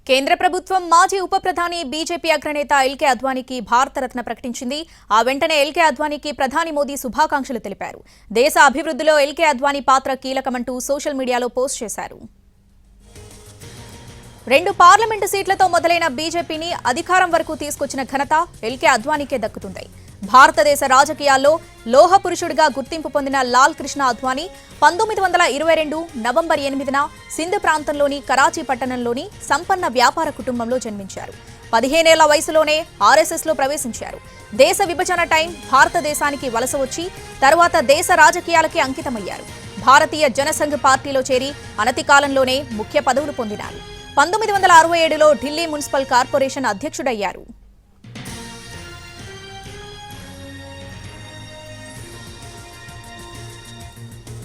కేంద్ర ప్రభుత్వం మాజీ ఉప ప్రధాని బీజేపీ అగ్రనేత ఎల్కే అద్వానీకి భారతరత్న ప్రకటించింది. ఆ వెంటనే ఎల్కే అద్వానీకి ప్రధాని మోదీ శుభాకాంక్షలు తెలిపారు. దేశ అభివృద్ధిలో ఎల్కే అద్వానీ పాత్ర కీలకమంటూ సోషల్ మీడియాలో పోస్ట్ చేశారు. 2 పార్లమెంటు సీట్లతో మొదలైన బీజేపీని అధికారం వరకు తీసుకొచ్చిన ఘనత ఎల్కే అద్వానీకే దక్కుతుంది. భారతదేశ రాజకీయాల్లో లోహ పురుషుడిగా గుర్తింపు పొందిన లాల్ కృష్ణ అద్వానీ 1922 నవంబర్ 8న సింధ్ ప్రాంతంలోని కరాచీ పట్టణంలోని సంపన్న వ్యాపార కుటుంబంలో జన్మించారు. 15 ఏళ్ల వయసులోనే ఆర్ఎస్ఎస్లో ప్రవేశించారు. దేశ విభజన టైం భారతదేశానికి వలస వచ్చి తర్వాత దేశ రాజకీయాలకి అంకితమయ్యారు. భారతీయ జనసంఘ్ పార్టీలో చేరి అనతి కాలంలోనే ముఖ్య పదవులు పొందినారు. 1967లో ఢిల్లీ మున్సిపల్ కార్పొరేషన్ అధ్యక్షుడయ్యారు.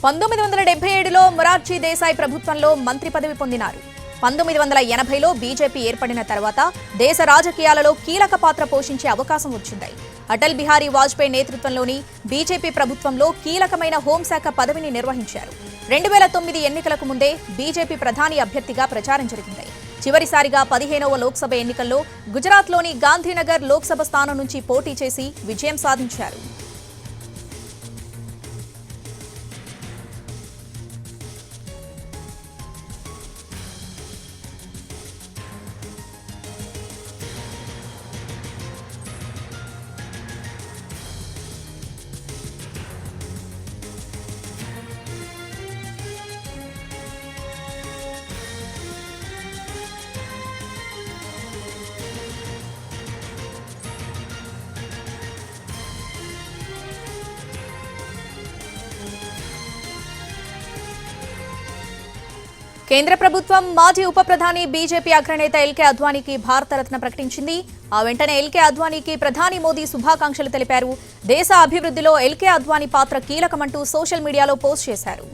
1977లో మొరార్జీ దేశాయ్ ప్రభుత్వంలో మంత్రి పదవి పొందినారు. 1980లో బీజేపీ ఏర్పడిన తర్వాత దేశ రాజకీయాలలో కీలక పాత్ర పోషించే అవకాశం వచ్చింది. అటల్ బిహారీ వాజ్పేయి నేతృత్వంలోని బీజేపీ ప్రభుత్వంలో కీలకమైన హోంశాఖ పదవిని నిర్వహించారు. 2009 ఎన్నికలకు ముందే బీజేపీ ప్రధాని అభ్యర్థిగా ప్రచారం జరిగింది. చివరిసారిగా 15వ లోక్సభ ఎన్నికల్లో గుజరాత్లోని గాంధీనగర్ లోక్సభ స్థానం నుంచి పోటీ చేసి విజయం సాధించారు. కేంద్ర ప్రభుత్వం మాజీ ఉప ప్రధాని బీజేపీ అగ్రనేత ఎల్కే అద్వానీకి భారతరత్న ప్రకటించింది. ఆ వెంటనే ఎల్కే అద్వానీకి ప్రధాని మోదీ శుభాకాంక్షలు తెలిపారు. దేశ అభివృద్ధిలో ఎల్కే అద్వానీ పాత్ర కీలకమంటూ సోషల్ మీడియాలో పోస్ట్ చేశారు.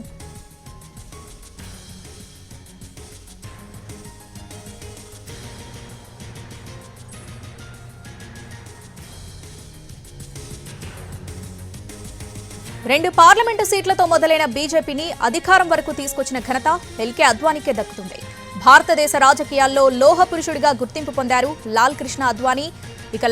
రెండు పార్లమెంటు సీట్లతో మొదలైన బీజేపీని అధికారం వరకు తీసుకొచ్చిన ఘనత ఎల్కే అద్వానీకే దక్కుతుంది. భారతదేశ రాజకీయాల్లో లోహ పురుషుడిగా గుర్తింపు పొందారు లాల్ కృష్ణ అద్వానీ.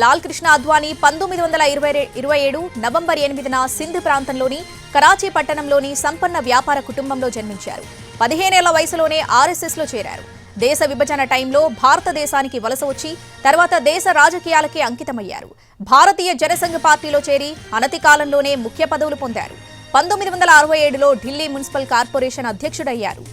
లాల్ కృష్ణ అద్వానీ 1927 నవంబర్ 8న సింధ్ ప్రాంతంలోని కరాచీ పట్టణంలోని సంపన్న వ్యాపార కుటుంబంలో జన్మించారు. 15 ఏళ్ల వయసులోనే ఆర్ఎస్ఎస్లో చేరారు. దేశ విభజన టైంలో భారతదేశానికి వలస వచ్చి తర్వాత దేశ రాజకీయాలకే అంకితమయ్యారు. భారతీయ జనసంఘ్ పార్టీలో చేరి అనతి కాలంలోనే ముఖ్య పదవులు పొందారు. 1967లో ఢిల్లీ మున్సిపల్ కార్పొరేషన్ అధ్యక్షుడయ్యారు.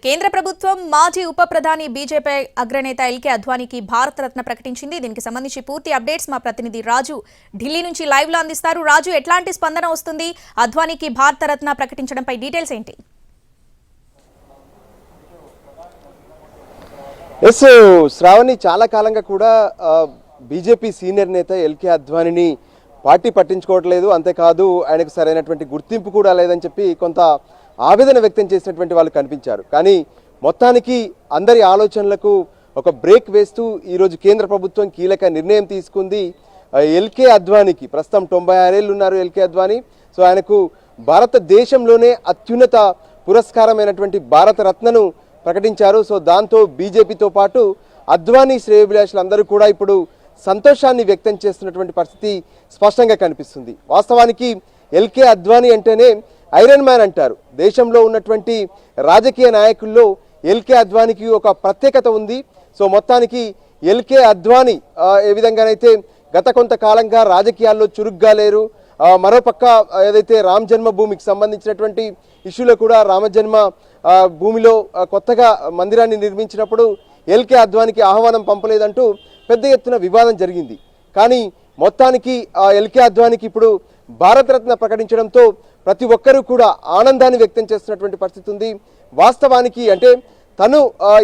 కేంద్ర ప్రభుత్వం మాజీ ఉప ప్రధాని బీజేపీ అగ్రనేత ఎల్కే అద్వానీకి భారతరత్న ప్రకటించింది. దీనికి సంబంధించి పూర్తి అప్డేట్స్ మా ప్రతినిధి రాజు ఢిల్లీ నుంచి లైవ్ లో అందిస్తారు. రాజు, ఎట్లాంటి స్పందన వస్తుంది అద్వానీకి భారతరత్న ప్రకటించడంపై డీటెయిల్స్ ఏంటి? శ్రావణి, చాలా కాలంగా కూడా బీజేపీ సీనియర్ నేత ఎల్కే అద్వానీని పార్టీ పట్టించుకోవట్లేదు, అంతేకాదు ఆయనకు సరైనటువంటి గుర్తింపు కూడా లేదని చెప్పి కొంత ఆవేదన వ్యక్తం చేసినటువంటి వాళ్ళు కనిపించారు. కానీ మొత్తానికి అందరి ఆలోచనలకు ఒక బ్రేక్ వేస్తూ ఈరోజు కేంద్ర ప్రభుత్వం కీలక నిర్ణయం తీసుకుంది. ఎల్కే అద్వానీకి ప్రస్తుతం 96 ఏళ్ళు ఉన్నారు ఎల్కే అద్వానీ. సో ఆయనకు భారతదేశంలోనే అత్యున్నత పురస్కారమైనటువంటి భారతరత్నను ప్రకటించారు. సో దాంతో బీజేపీతో పాటు అద్వానీ శ్రేయోభిలాషులందరూ కూడా ఇప్పుడు సంతోషాన్ని వ్యక్తం చేస్తున్నటువంటి పరిస్థితి స్పష్టంగా కనిపిస్తుంది. వాస్తవానికి ఎల్కే అద్వానీ అంటేనే ఐరన్ మ్యాన్ అంటారు. దేశంలో ఉన్నటువంటి రాజకీయ నాయకుల్లో ఎల్కే అద్వానీకి ఒక ప్రత్యేకత ఉంది. సో మొత్తానికి ఎల్కే అద్వానీ ఏ విధంగానైతే గత కొంతకాలంగా రాజకీయాల్లో చురుగ్గా లేరు, మరోపక్క ఏదైతే రామ జన్మభూమికి సంబంధించినటువంటి ఇష్యూలో కూడా రామజన్మ భూమిలో కొత్తగా మందిరాన్ని నిర్మించినప్పుడు ఎల్కే అద్వానీకి ఆహ్వానం పంపలేదంటూ పెద్ద ఎత్తున వివాదం జరిగింది. కానీ మొత్తానికి ఎల్కే అద్వానీకి ఇప్పుడు భారతరత్న ప్రకటించడంతో ప్రతి ఒక్కరూ కూడా ఆనందాన్ని వ్యక్తం చేస్తున్నటువంటి పరిస్థితి ఉంది. వాస్తవానికి అంటే తను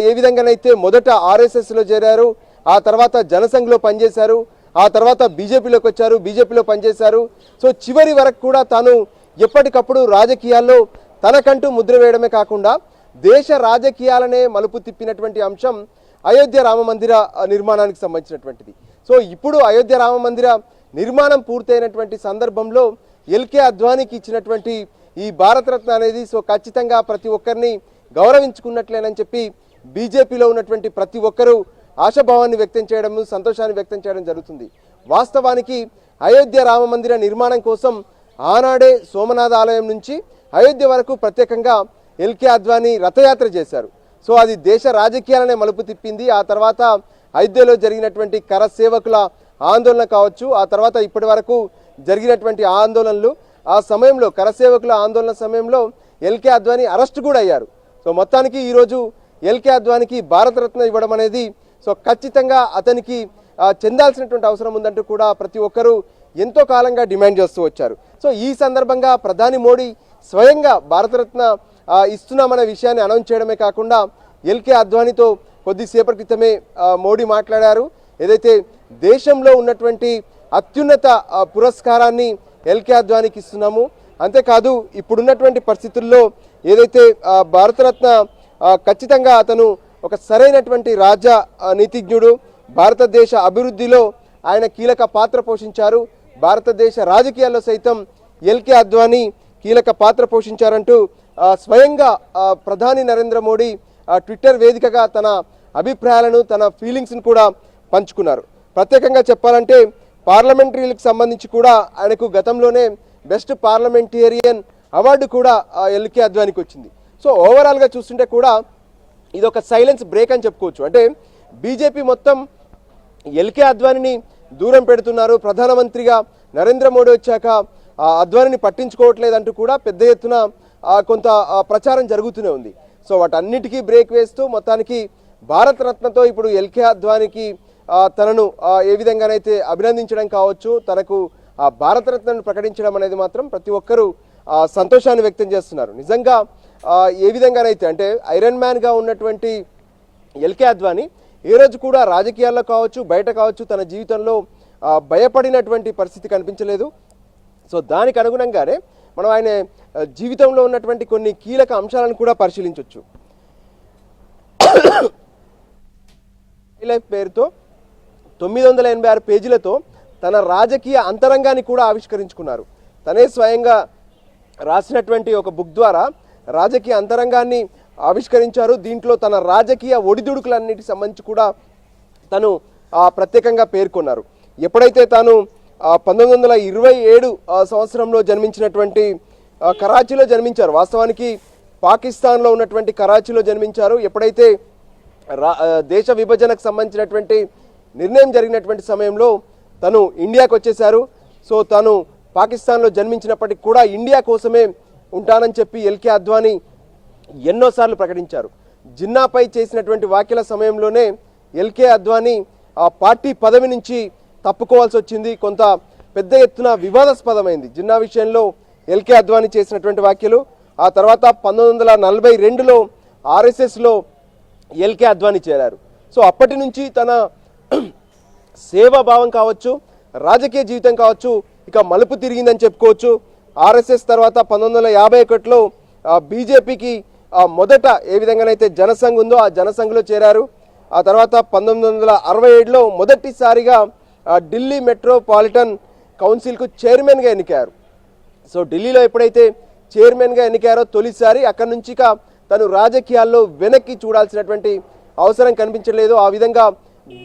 ఏ విధంగానైతే మొదట ఆర్ఎస్ఎస్లో చేరారు, ఆ తర్వాత జనసంఘ్లో పనిచేశారు, ఆ తర్వాత బీజేపీలోకి వచ్చారు, బీజేపీలో పనిచేశారు. సో చివరి వరకు కూడా తాను ఎప్పటికప్పుడు రాజకీయాల్లో తనకంటూ ముద్ర వేయడమే కాకుండా దేశ రాజకీయాలనే మలుపు తిప్పినటువంటి అంశం అయోధ్య రామ మందిర నిర్మాణానికి సంబంధించినటువంటిది. సో ఇప్పుడు అయోధ్య రామ మందిర నిర్మాణం పూర్తయినటువంటి సందర్భంలో ఎల్కే అద్వానీకి ఇచ్చినటువంటి ఈ భారతరత్న అనేది సో ఖచ్చితంగా ప్రతి ఒక్కరిని గౌరవించుకున్నట్లేనని చెప్పి బీజేపీలో ఉన్నటువంటి ప్రతి ఒక్కరూ ఆశాభావాన్ని వ్యక్తం చేయడం, సంతోషాన్ని వ్యక్తం చేయడం జరుగుతుంది. వాస్తవానికి అయోధ్య రామ మందిర నిర్మాణం కోసం ఆనాడే సోమనాథ ఆలయం నుంచి అయోధ్య వరకు ప్రత్యేకంగా ఎల్కే అద్వానీ రథయాత్ర చేశారు. సో అది దేశ రాజకీయాలనే మలుపు తిప్పింది. ఆ తర్వాత అయోధ్యలో జరిగినటువంటి కర సేవకుల ఆందోళన కావచ్చు, ఆ తర్వాత ఇప్పటి వరకు జరిగినటువంటి ఆందోళనలు, ఆ సమయంలో కరసేవకుల ఆందోళన సమయంలో ఎల్కే అద్వానీ అరెస్ట్ కూడా అయ్యారు. సో మొత్తానికి ఈరోజు ఎల్కే అద్వానీకి భారతరత్న ఇవ్వడం అనేది సో ఖచ్చితంగా అతనికి చెందాల్సినటువంటి అవసరం ఉందంటూ కూడా ప్రతి ఒక్కరూ ఎంతో కాలంగా డిమాండ్ చేస్తూ వచ్చారు. సో ఈ సందర్భంగా ప్రధాని మోడీ స్వయంగా భారతరత్న ఇస్తున్నామనే విషయాన్ని అనౌన్స్ చేయడమే కాకుండా ఎల్కే అద్వానీతో కొద్దిసేపటి క్రితమే మోడీ మాట్లాడారు. ఏదైతే దేశంలో ఉన్నటువంటి అత్యున్నత పురస్కారాన్ని ఎల్కే అద్వానీకి ఇస్తున్నాము, అంతేకాదు ఇప్పుడున్నటువంటి పరిస్థితుల్లో ఏదైతే భారతరత్న ఖచ్చితంగా అతను ఒక సరైనటువంటి నీతిజ్ఞుడు, భారతదేశ అభివృద్ధిలో ఆయన కీలక పాత్ర పోషించారు, భారతదేశ రాజకీయాల్లో సైతం ఎల్కే అద్వానీ కీలక పాత్ర పోషించారంటూ స్వయంగా ప్రధాని నరేంద్ర మోడీ ట్విట్టర్ వేదికగా తన అభిప్రాయాలను, తన ఫీలింగ్స్ను కూడా పంచుకున్నారు. ప్రత్యేకంగా చెప్పాలంటే పార్లమెంటరీలకు సంబంధించి కూడా ఆయనకు గతంలోనే బెస్ట్ పార్లమెంటేరియన్ అవార్డు కూడా ఎల్కే అద్వానీకి వచ్చింది. సో ఓవరాల్గా చూస్తుంటే కూడా ఇది ఒక సైలెన్స్ బ్రేక్ అని చెప్పుకోవచ్చు. అంటే బీజేపీ మొత్తం ఎల్కే అద్వానీని దూరం పెడుతున్నారు, ప్రధానమంత్రిగా నరేంద్ర మోడీ వచ్చాక అద్వానీని పట్టించుకోవట్లేదంటూ కూడా పెద్ద ఎత్తున కొంత ప్రచారం జరుగుతూనే ఉంది. సో వాటన్నిటికీ బ్రేక్ వేస్తూ మొత్తానికి భారతరత్నతో ఇప్పుడు ఎల్కే అద్వానీకి తనను ఏ విధంగానైతే అభినందించడం కావచ్చు, తనకు భారతరత్నను ప్రకటించడం అనేది మాత్రం ప్రతి ఒక్కరూ సంతోషాన్ని వ్యక్తం చేస్తున్నారు. నిజంగా ఏ విధంగానైతే అంటే ఐరన్ మ్యాన్గా ఉన్నటువంటి ఎల్కే అద్వానీ ఏ రోజు కూడా రాజకీయాల్లో కావచ్చు, బయట కావచ్చు తన జీవితంలో భయపడినటువంటి పరిస్థితి కనిపించలేదు. సో దానికి అనుగుణంగానే మనం ఆయన జీవితంలో ఉన్నటువంటి కొన్ని కీలక అంశాలను కూడా పరిశీలించవచ్చు. లైఫ్ పేరుతో 986 పేజీలతో తన రాజకీయ అంతరంగాన్ని కూడా ఆవిష్కరించుకున్నారు. తనే స్వయంగా రాసినటువంటి ఒక బుక్ ద్వారా రాజకీయ అంతరంగాన్ని ఆవిష్కరించారు. దీంట్లో తన రాజకీయ ఒడిదుడుకులన్నిటికి సంబంధించి కూడా తను ప్రత్యేకంగా పేర్కొన్నారు. ఎప్పుడైతే తాను 1927 సంవత్సరంలో జన్మించినటువంటి కరాచీలో జన్మించారు, వాస్తవానికి పాకిస్తాన్లో ఉన్నటువంటి కరాచీలో జన్మించారు. ఎప్పుడైతే దేశ విభజనకు సంబంధించినటువంటి నిర్ణయం జరిగినటువంటి సమయంలో తను ఇండియాకు వచ్చేశారు. సో తను పాకిస్తాన్లో జన్మించినప్పటికీ కూడా ఇండియా కోసమే ఉంటానని చెప్పి ఎల్కే అద్వానీ ఎన్నోసార్లు ప్రకటించారు. జిన్నాపై చేసినటువంటి వ్యాఖ్యల సమయంలోనే ఎల్కే అద్వానీ ఆ పార్టీ పదవి నుంచి తప్పుకోవాల్సి వచ్చింది. కొంత పెద్ద ఎత్తున వివాదాస్పదమైంది జిన్నా విషయంలో ఎల్కే అద్వానీ చేసినటువంటి వ్యాఖ్యలు. ఆ తర్వాత 1942లో ఆర్ఎస్ఎస్లో ఎల్కే అద్వానీ చేరారు. సో అప్పటి నుంచి తన సేవాభావం కావచ్చు, రాజకీయ జీవితం కావచ్చు ఇక మలుపు తిరిగిందని చెప్పుకోవచ్చు. ఆర్ఎస్ఎస్ తర్వాత 1951లో బీజేపీకి మొదట ఏ విధంగానైతే జనసంఘ్ ఉందో ఆ జనసంఘ్లో చేరారు. ఆ తర్వాత 1967లో మొదటిసారిగా ఢిల్లీ మెట్రోపాలిటన్ కౌన్సిల్కు చైర్మన్గా ఎన్నికారు. సో ఢిల్లీలో ఎప్పుడైతే చైర్మన్గా ఎన్నికారో తొలిసారి అక్కడి నుంచి తను రాజకీయాల్లో వెనక్కి చూడాల్సినటువంటి అవసరం కనిపించలేదు. ఆ విధంగా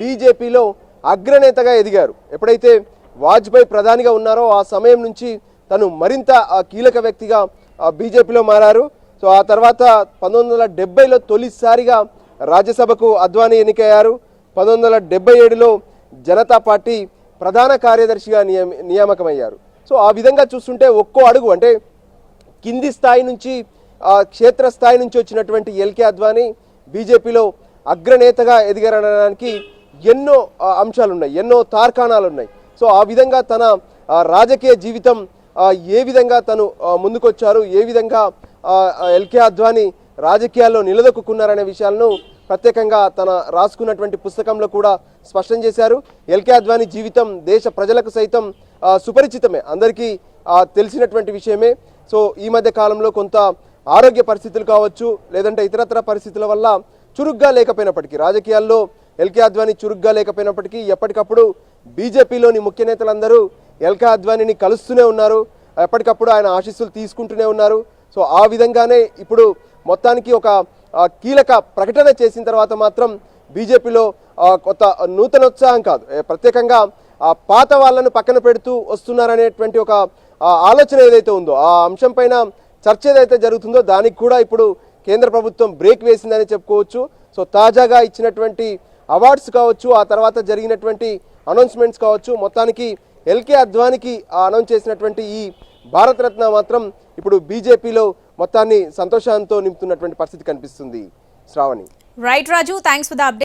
బీజేపీలో అగ్రనేతగా ఎదిగారు. ఎప్పుడైతే వాజ్పేయి ప్రధానిగా ఉన్నారో ఆ సమయం నుంచి తను మరింత కీలక వ్యక్తిగా బీజేపీలో మారారు. సో ఆ తర్వాత 1970లో తొలిసారిగా రాజ్యసభకు అద్వానీ ఎన్నికయ్యారు. 1977లో జనతా పార్టీ ప్రధాన కార్యదర్శిగా నియామకమయ్యారు. సో ఆ విధంగా చూస్తుంటే ఒక్కో అడుగు అంటే కింది స్థాయి నుంచి క్షేత్రస్థాయి నుంచి వచ్చినటువంటి ఎల్కే అద్వానీ బీజేపీలో అగ్రనేతగా ఎదిగారనడానికి ఎన్నో అంశాలు ఉన్నాయి, ఎన్నో తార్కాణాలు ఉన్నాయి. సో ఆ విధంగా తన రాజకీయ జీవితం ఏ విధంగా తను ముందుకొచ్చారు, ఏ విధంగా ఎల్కే అద్వానీ రాజకీయాల్లో నిలదొక్కున్నారనే విషయాలను ప్రత్యేకంగా తన రాసుకున్నటువంటి పుస్తకంలో కూడా స్పష్టం చేశారు. ఎల్కే అద్వానీ జీవితం దేశ ప్రజలకు సైతం సుపరిచితమే, అందరికీ తెలిసినటువంటి విషయమే. సో ఈ మధ్య కాలంలో కొంత ఆరోగ్య పరిస్థితులు కావచ్చు, లేదంటే ఇతరత్ర పరిస్థితుల వల్ల చురుగ్గా లేకపోయినప్పటికీ, రాజకీయాల్లో ఎల్కే అద్వానీ చురుగ్గా లేకపోయినప్పటికీ ఎప్పటికప్పుడు బీజేపీలోని ముఖ్య నేతలందరూ ఎల్కే అద్వానీని కలుస్తూనే ఉన్నారు, ఎప్పటికప్పుడు ఆయన ఆశీస్సులు తీసుకుంటూనే ఉన్నారు. సో ఆ విధంగానే ఇప్పుడు మొత్తానికి ఒక కీలక ప్రకటన చేసిన తర్వాత మాత్రం బీజేపీలో కొత్త నూతనోత్సాహం కాదు, ప్రత్యేకంగా పాత వాళ్ళను పక్కన పెడుతూ వస్తున్నారనేటువంటి ఒక ఆలోచన ఏదైతే ఉందో, ఆ అంశం పైన చర్చ ఏదైతే జరుగుతుందో దానికి కూడా ఇప్పుడు కేంద్ర ప్రభుత్వం బ్రేక్ వేసిందని చెప్పుకోవచ్చు. సో తాజాగా ఇచ్చినటువంటి అవార్డ్స్ కావచ్చు, ఆ తర్వాత జరిగినటువంటి అనౌన్స్మెంట్స్ కావచ్చు, మొత్తానికి ఎల్కే అద్వానీకి అనౌన్స్ చేసినటువంటి ఈ భారతరత్న మాత్రం ఇప్పుడు బీజేపీలో మొత్తాన్ని సంతోషంతో నింపుతున్నటువంటి పరిస్థితి కనిపిస్తుంది. Shravani. Right Raju, thanks for the update.